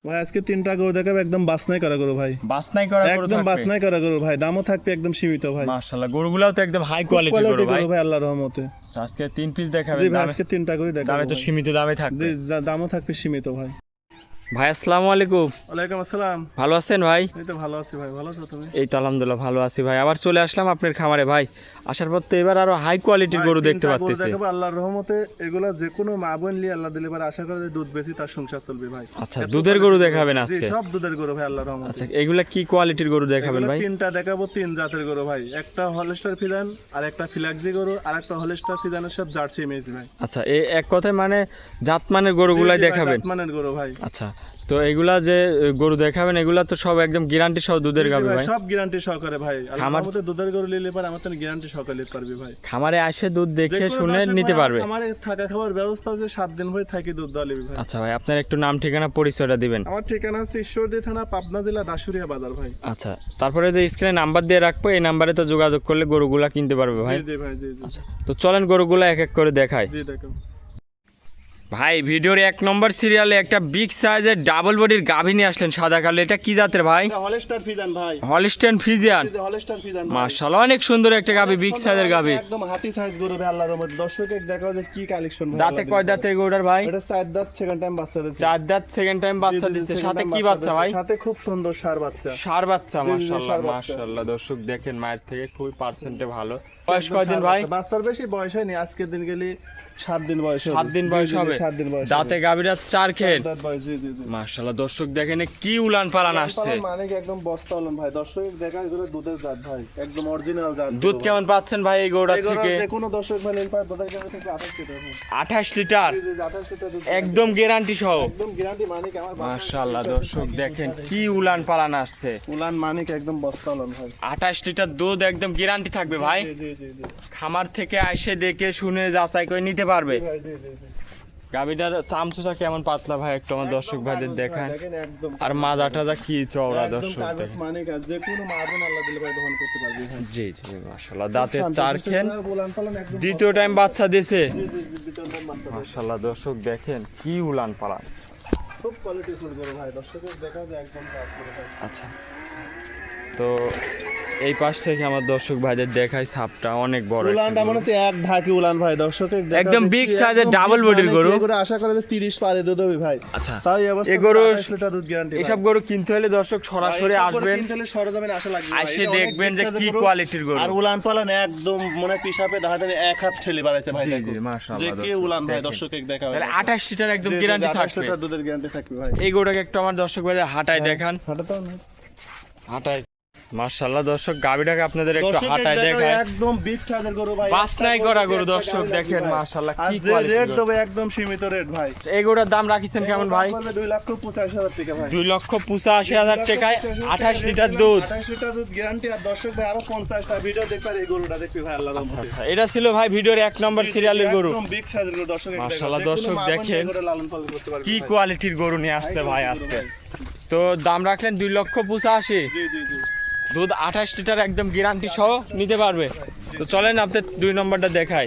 ভাই আজকে তিনটা গরু দেখাবো, একদম বাছনাই করা গরু ভাই, বাছনাই করা গরু একদম থাকবে। বাছনাই করা গরু ভাই, দামও থাকবে একদম সীমিত ভাই। মাশাআল্লাহ, গরুগুলাও তো একদম হাই কোয়ালিটির গরু ভাই। ভাই আল্লাহর রহমতে। আচ্ছা, আজকে 3 পিস দেখাবেন। জি ভাই দামে আজকে তিনটা গরু দেখাবো, দামে তো সীমিত দামে থাকবে। জি দামও থাকবে সীমিত ভাই। ভাই আসসালামু আলাইকুম। ওয়ালাইকুম আসসালাম। ভালো আছেন ভাই? এই তো ভালো আছি ভাই, ভালো আছো তুমি? এই তো আলহামদুলিল্লাহ ভালো আছি ভাই। আবার চলে আসলাম আপনার খামারে ভাই। আসার পর তো এবার আরো হাই কোয়ালিটির গরু দেখতে পাচ্ছি। দেখাবো আল্লাহর রহমতে, এগুলা যে কোনো মা বোন নিয়ে আল্লাহ দিলে আশা করে যে দুধ বেশি তার সংসার চলবে ভাই। আচ্ছা, দুধের গরু দেখাবেন আজকে? সব দুধের গরু ভাই আল্লাহর রহমতে। আচ্ছা, এগুলা কি কোয়ালিটির গরু দেখাবেন ভাই? তিনটা দেখাবো, তিন জাতের গরু ভাই। একটা হলস্টার ফিজান, আর একটা ফিলাক্সি গরু, আর একটা হলস্টার ফিজানের সব জার্সি মেজ ভাই। আচ্ছা, এই এক কথায় মানে জাতমানের গরুগুলাই দেখাবেন? জাতমানের গরু ভাই। আচ্ছা, তো এগুলা যে গরু দেখাবেন এগুলা তো সব একদম গ্যারান্টি সহ দুধের গাবে ভাই? সব গ্যারান্টি সহকারে ভাই। আল্লাহর মতে দুধের গরু নিলে পর আমার তো গ্যারান্টি সহকারে নিতে পারবে ভাই। খামারে আসে দুধ দেখে শুনে নিতে পারবে? আমারে থাকা খাওয়ার ব্যবস্থা আছে, 7 দিন হয়ে থাকি দুধ দেওয়া লিবি ভাই। আচ্ছা ভাই, আপনার একটু নাম ঠিকানা পরিচয়টা দিবেন? আমার ঠিকানা হচ্ছে ঈশ্বরদী থানা, পাবনা জেলা, দাসুরিয়া বাজার ভাই। আচ্ছা, তারপরে যে স্ক্রিনে নাম্বার দিয়ে রাখবো, এই নাম্বারে তো যোগাযোগ করলে গরুগুলা কিনতে পারবে ভাই? জি জি ভাই, জি জি। আচ্ছা, তো চলেন গরুগুলা এক এক করে দেখাই। জি দেখো ভাই, ভিডিওর 1 নম্বর সিরিয়ালে একটা বিগ সাইজের ডাবল বডির গাভী নিয়ে আসলেন সাদা কালো। এটা কি জাতের ভাই? হলস্টার ফিজান ভাই। Holstein Friesian. হলস্টার ফিজান মাশাআল্লাহ, অনেক সুন্দর একটা গাভী, বিগ সাইজের গাভী। একদম হাতি সাইজ গরু ভাই আল্লাহর রহমতে। দর্শকের দেখাও যে কি কালেকশন ভাই। দাঁতে কয় দাঁতের গরুটার ভাই? এটা 4 দাঁত, সেকেন্ড টাইম বাচ্চা দিচ্ছে। 4 দাঁত, সেকেন্ড টাইম বাচ্চা দিচ্ছে। সাথে কি বাচ্চা ভাই? সাথে খুব সুন্দর ষাঁড় বাচ্চা। ষাঁড় বাচ্চা। মাশাআল্লাহ ষাঁড় বাচ্চা। মাশাআল্লাহ, দর্শক দেখেন মায়ের থেকে খুবই পার্সেন্টে ভালো। বয়স কয়দিন ভাই? বাচ্চার বেশি বয়স হয়নি, আজকের দিন গেলে 7 দিন বয়স হবে। 7 দিন বয়স হবে। 7 দিন বয়স। দাঁতে গাভীরা 4 খেন। দাঁত বয়স, জি জি জি। মাশাআল্লাহ, দর্শক দেখেন কি উলান পালান আসছে। মানে কি একদম বস্তা হলাম ভাই। দর্শক দেখা এগুলো দুধের জাত ভাই, একদম অরিজিনাল জাত। দুধ কেমন পাচ্ছেন ভাই এই গরুটার থেকে? যে কোনো দর্শক ভাই নেন পায় দুধের জাত থেকে 28 লিটার ভাই। 28 লিটার? জি জি 28 লিটার দুধ একদম গ্যারান্টি সহ? একদম গ্যারান্টি। মানিক আমার মাশাআল্লাহ, দর্শক দেখেন কি উলান পালান আসছে। উলান মানিক একদম বস্তা হলাম ভাই। 28 লিটার দুধ একদম গ্যারান্টি থাকবে ভাই। জি জি জি জি খামার থেকে এসে দেখে শুনে যাচাই করে নিতে পারবে। ভাই, জি জি জি। গাভীটার চামচুচা কেমন পাতলা ভাই একটু আমার দর্শক ভাইদের দেখান। দেখেন একদম আর মাজা টাজা কি চওড়া একদম দর্শক কাগজ দেখেন। মানিক আছে, যে কোনো মারবেন আল্লাহ দিলে ভাই দহন করতে পারবে ভাই। জি জি, মাশাআল্লাহ, দাঁতে 4 খেন। উলান পালান একদম। দ্বিতীয় টাইম বাচ্চা দিয়েছে। জি জি জি, দ্বিতীয় টাইম বাচ্চা দিছে। মাশাআল্লাহ, দর্শক দেখেন কি উলান পালান। খুব কোয়ালিটি ফুল গরু ভাই। দর্শকের দেখা যায় একদম কাজ করে ভাই। আচ্ছা, তো এই পাশ থেকে আমার দর্শক ভাইদের দেখাই ছাপটা অনেক বড় একটা উলানটা গরু। মনে হচ্ছে এক ঢাকি উলান ভাই। দর্শকের দেখা একদম যায় big কি size এর একদম double big body-র মানে গরু। কি করে আশা করে যে 30 পারে দুধ হবে ভাই। আচ্ছা, তাই এই অবস্থা এই গরু 28 লিটার দুধ গ্যারান্টি। এসব গরু কিনতে হলে দর্শক সরাসরি আসবেন, সরজমিনে আসা লাগবে ভাই। এসে এটা অনেক দেখবেন big যে size-এর কি গরু। কোয়ালিটির গরু। আর উলান পালান একদম মনে পিছাপে দাঁড়াতে এক হাত ঠেলে বাড়াইছে ভাই। জি দেখো। জি, মাশাআল্লাহ, যে কি দর্শক উলান ভাই, দেখেন। দর্শকের দেখা তাহলে 28 লিটার একদম জি, জি, গ্যারান্টি 28 থাকবে। লিটার দুধের গ্যারান্টি থাকবে ভাই। এই গরুটাকে একটু আমার দর্শক ভাইদের হাঁটায় দেখান। হাঁটাতেও না। হাঁটায়। মাশাআল্লাহ, দর্শক গাবিটাকে আপনাদের একটু দর্শকের হাঁটায় দেখা দেখায়। একদম বিগ সাইজের গরু ভাই। বাছনাই করা গরু দর্শক দেখেন, মাশাআল্লাহ কি কোয়ালিটি রেট কোয়ালিটি। দেবে একদম সীমিত রেট ভাই। এই গরুটার দাম রাখিছেন কেমন ভাই? 2,85,000 টাকা ভাই। 2,85,000 টাকায় 28 লিটার দুধ। 28 লিটার দুধ গ্যারান্টি। আর দর্শক ভাই আরো 50টা ভিডিও দেখবে আর এই গরুটা দেখবে ভাই আল্লাহর রহমতে। আচ্ছা, এটা ছিল ভাই ভিডিওর 1 নম্বর সিরিয়ালের গরু। একদম বিগ সাইজের গরু। দর্শক মাশাআল্লাহ, দর্শক দেখেন লালন পালন করতে পারবে কি ভাই। কোয়ালিটির গরু নিয়ে আসছে ভাই আজকে। তো দাম রাখলেন 2,85,000। জি জি জি। দুধ 28 লিটার একদম গ্যারান্টি সহ নিতে পারবে। তো চলেন আপনি 2 নম্বরটা দেখাই।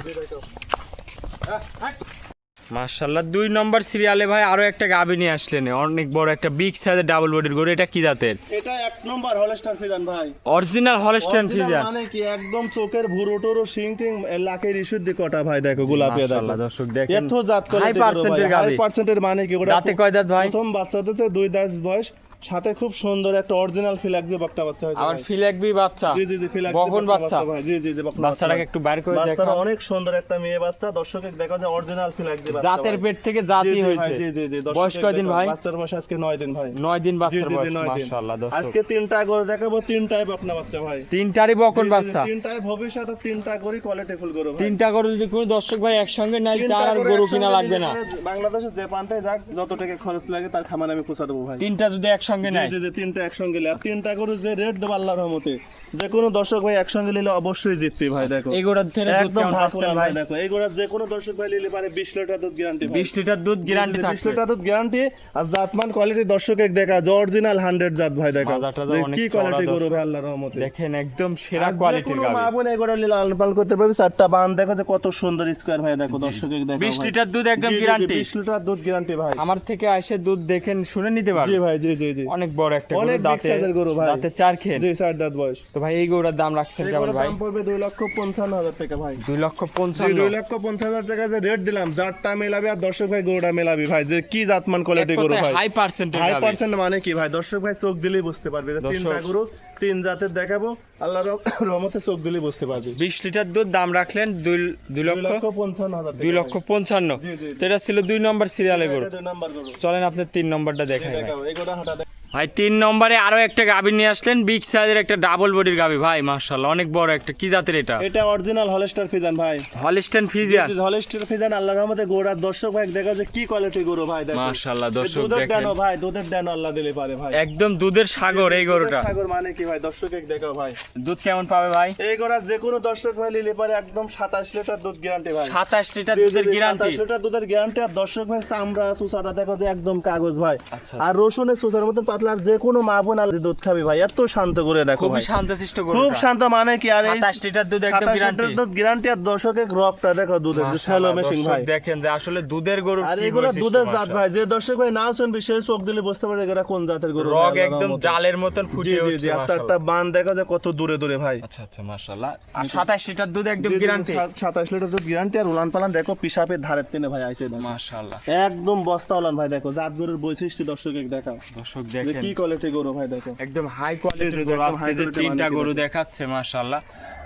মাশাআল্লাহ, 2 নম্বর সিরিয়ালে ভাই আরো একটা গাভী নিয়ে আসলেন, অনেক বড় একটা বিগ সাইজের ডাবল বডির গরু। এটা কি জাতের? এটা এক নম্বর হলস্টার ফিজান ভাই। Original Holstein Friesian. মানে কি একদম চোখের ভুরু টুরু সিং টিং লাকের ইস্যুর কটা ভাই। দেখো গোলাপি দেখো। মাশাআল্লাহ, দর্শক দেখেন এত জাত করে হাই পার্সেন্টের গাভী। হাই পার্সেন্টের মানে কি ওটা? দাঁতে কয় দাঁত ভাই? প্রথম বাচ্চা দিতে 2 দাঁত বয়স, সাথে খুব সুন্দর একটা অরিজিনাল ফিলাক্সি বকটা বাচ্চা হয়েছে আবার ভাই। ফিলাকবি বাচ্চা। জি জি জি, ফিলাক্সি বকন বাচ্চা। ভাই। জি জি জি, বকন বাচ্চাটাকে একটু বাইর করে বাচ্চাটা দেখান। অনেক সুন্দর একটা মেয়ে বাচ্চা। দর্শকের দেখা যায় অরিজিনাল ফিলাক্সি বাচ্চা। জাতের ভাই। পেট থেকে জি, জাতি জি হয়েছে। ভাই, জি জি জি। বয়স কয়দিন ভাই? বাচ্চার বয়স আজকে 9 দিন ভাই। 9 দিন জি বাচ্চার জি জি, বয়স। 9 দিন। মাশাআল্লাহ, দর্শক আজকে 3টা গরু দেখাবো, 3টাই বকনা বাচ্চা ভাই। 3টারই বকন বাচ্চা। 3টাই ভবিষ্যতে 3টা গরু কোয়ালিটি ফুল গরু ভাই। 3টা গরু যদি কোনো দর্শক ভাই একসঙ্গে নাই তিনটা তার আর গরু গরু একসঙ্গে কিনা লাগবে নিলে না। পরে বাংলাদেশে যে প্রান্তে যাক যত টাকা খরচ লাগে তার খামার আমি পোষা দেবো ভাই। 3টা যদি একসঙ্গে একসঙ্গে নেয় জি তিনটা একসঙ্গে নিলে আর তিনটা গরু যে রেট দেবো আল্লাহর রহমতে, যে কোনো দর্শক ভাই একসঙ্গে নিলে অবশ্যই জিতবে ভাই। দেখো এই গোড়ার থেকে দুধ একদম কেমন পাচ্ছেন ভালো ভাই? ভাই। দেখো এই গোড়া যে কোনো দর্শক ভাই নিলে পারে 20 লিটার দুধ গ্যারান্টি। 20 লিটার দুধ গ্যারান্টি 20 থাকবে। লিটার দুধ গ্যারান্টি। আর জাতমান কোয়ালিটি দর্শক দেখা অরিজিনাল 100 জাত ভাই। দেখো মাজাটা তো যে অনেক কি চড়া কোয়ালিটি গরু দর্শক। ভাই আল্লাহর রহমতে। দেখেন একদম সেরা আর যে কোয়ালিটির কোনো গাভী। মা বোন এই গোড়া নিলে লালন পালন করতে পারবে। চারটা বান দেখো যে কত সুন্দর স্কয়ার ভাই। দেখো দর্শক দেখো 20 ভাই। লিটার দুধ একদম জি, জি, জি, গ্যারান্টি। 20 লিটার দুধ গ্যারান্টি ভাই। আমার থেকে এসে দুধ দেখেন শুনে নিতে জি পারবে। ভাই জি জি জি অনেক বড় একটা গরু, অনেক big দাঁতে size এর গরু ভাই। দাঁতে 4 খেন। জি 4 দাঁত বয়স। তো ভাই এই গরুর দাম রাখছেন এই কেমন গরুর ভাই? দাম পড়বে 2,55,000 টাকা ভাই। 2,55,000। 2,55,000 টাকা যে রেট দিলাম, জাতটা মেলাবি আর দর্শক ভাই গরুটা মেলাবি ভাই, যে কি জাতমান কোয়ালিটি গরু ভাই। হাই পার্সেন্টেজ হাই পার্সেন্ট মানে কি ভাই, দর্শক ভাই চোখ দিলেই বুঝতে পারবে যে দর্শক- তিনটা গরু তিন জাতের দেখাবো, আল্লাহর রহমতে চোখ দিলেই বুঝতে পারবে। 20 লিটার দুধ দাম রাখলেন 2,55,000 টাকা। 2,55,000। জি, জি। তো এটা ছিল 2 নম্বর সিরিয়ালের গরু। এটা 2 নাম্বার গরু। চলেন আপনি 3 নম্বরটা দেখাই ভাই। দেখাও এই গরুটা হাঁটা দেখ। ভাই 3 নম্বরে আরো একটা গাভী নিয়ে আসলেন, বিগ সাইজের একটা ডাবল বডির গাভী ভাই, মাশাআল্লাহ অনেক বড় একটা। কি জাতের এটা? এটা অরিজিনাল হলস্টার ফিজান ভাই। Holstein Friesian. হলস্টার ফিজান আল্লাহর রহমতে গরুটা দর্শক ভাই দেখো যে কি কোয়ালিটি গরু ভাই। দেখো মাশাআল্লাহ দর্শক দুধের দেখেন ডানো ভাই, দুধের ডানো আল্লাহ দিলে পারে ভাই। একদম দুধের সাগর এই গরুটা। সাগর মানে কি ভাই, দর্শক দেখাও ভাই। দুধ কেমন পাবে ভাই? এই গরুটা যে কোনো দর্শক ভাই নিলে পারে একদম 27 লিটার দুধ গ্যারান্টি ভাই। 27 লিটার জি, জি, দুধের জি, গ্যারান্টি। 27 লিটার দুধের গ্যারান্টি। আর দর্শক ভাই চামড়া চুচাটা দেখো যে একদম কাগজ ভাই। আচ্ছা। আর রসুনের চুচার মতন পাতলা। আর যে কোনো মা বোন আলাদা দুধ খাবে ভাই, এত শান্ত করে দেখো খুবই ভাই, শান্তশিষ্ট গরু। খুব শান্ত মানে কি। আর এই 27 লিটার দুধ একদম 27 গ্যারান্টি। লিটার দুধ গ্যারান্টি। আর দর্শকের রবটা দেখো দুধের যে শ্যালো মেশিং ভাই। দেখেন যে আসলে দুধের গরু। আর এগুলো দুধের জাত ভাই, যে দর্শক ভাই না শুনবে সে চোখ দিলে বুঝতে পারবে এটা কোন জাতের গরু। রগ একদম জালের মতন জি ফুটে জি জি। উঠছে আর মাশাআল্লাহ। একটা বান দেখো যে কত দূরে দূরে ভাই। আচ্ছা আচ্ছা মাশাআল্লাহ। আর 27 লিটার দুধ একদম গ্যারান্টি। 27 লিটার দুধ গ্যারান্টি। আর উলান পালান দেখো পিসাপের ধারের টেনে ভাই আইছে দেখো। মাশাআল্লাহ একদম বস্তা উলান ভাই। দেখো জাত গরুর বৈশিষ্ট্য দর্শকের দেখাও দর্শক যে দেখেন কি কোয়ালিটি গরু ভাই। দেখো একদম হাই জি, কোয়ালিটির জি, গরু। একদম আজকে high যে quality 3টা মানে কি গরু দেখো। দেখাচ্ছে মাশাআল্লাহ,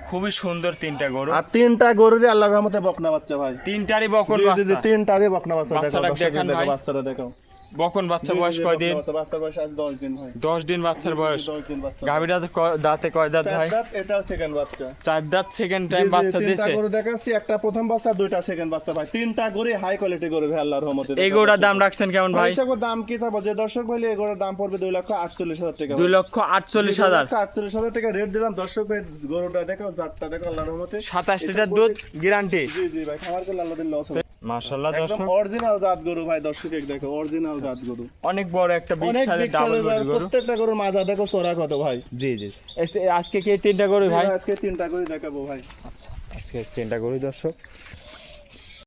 খুবই সুন্দর 3টা গরু। আর তিনটা গরুরই আল্লাহর রহমতে বকনা বাচ্চা ভাই। 3টারই বকন জি জি জি, বাচ্চা। তিনটারই বকনা বাচ্চা। দেখো বাচ্চাটা দর্শকের দেখান দেখো ভাই। বাচ্চাটা দেখো। বকন বাচ্চা জি, জি, বয়স জি, কয়দিন? বকনা বাচ্চা, বাচ্চার বয়স আজ 10 দিন ভাই। 10 দিন বাচ্চার বয়স। 10 দিন বাচ্চা। গাভীটা দাঁতে কয় দাঁত ভাই? চার দাঁত, এটাও সেকেন্ড বাচ্চা। 4 দাঁত সেকেন্ড জি, টাইম জি, বাচ্চা তিনটা দিয়েছে। গরু দেখাচ্ছি, একটা প্রথম বাচ্চা, দুইটা সেকেন্ড বাচ্চা ভাই। তিনটা গরু হাই কোয়ালিটি গরু ভাই আল্লাহর রহমতে। এই গরুটার দাম রাখছেন কেমন ভাই? হিসাবে দাম কি চাবো, যে দর্শক ভাই এই গরুর দাম পড়বে 2,48,000 টাকা। 2,48,000। 2,48,000 টাকা রেট দিলাম। দর্শক ভাই গরুটা দেখো, জাতটা দেখো আল্লাহর রহমতে। 27 লিটার দুধ গ্যারান্টি। জি জি ভাই, খাবার করলে আল্লাহ দিলে লস হবে। মাশাআল্লাহ একদম দর্শক অরিজিনাল জাত গরু ভাই। দর্শক দেখো অরিজিনাল জাত গরু। অনেক বড় একটা বিগ অনেক সাইজের big ডাবল size বডি এর গরু। প্রত্যেকটা গরুর মাজা দেখো চড়া কত ভাই। জি জি। আজকে কি 3টা গরু ভাই? আজকে তিনটা গরু দেখাবো ভাই। আচ্ছা আজকে 3টা গরু দর্শক।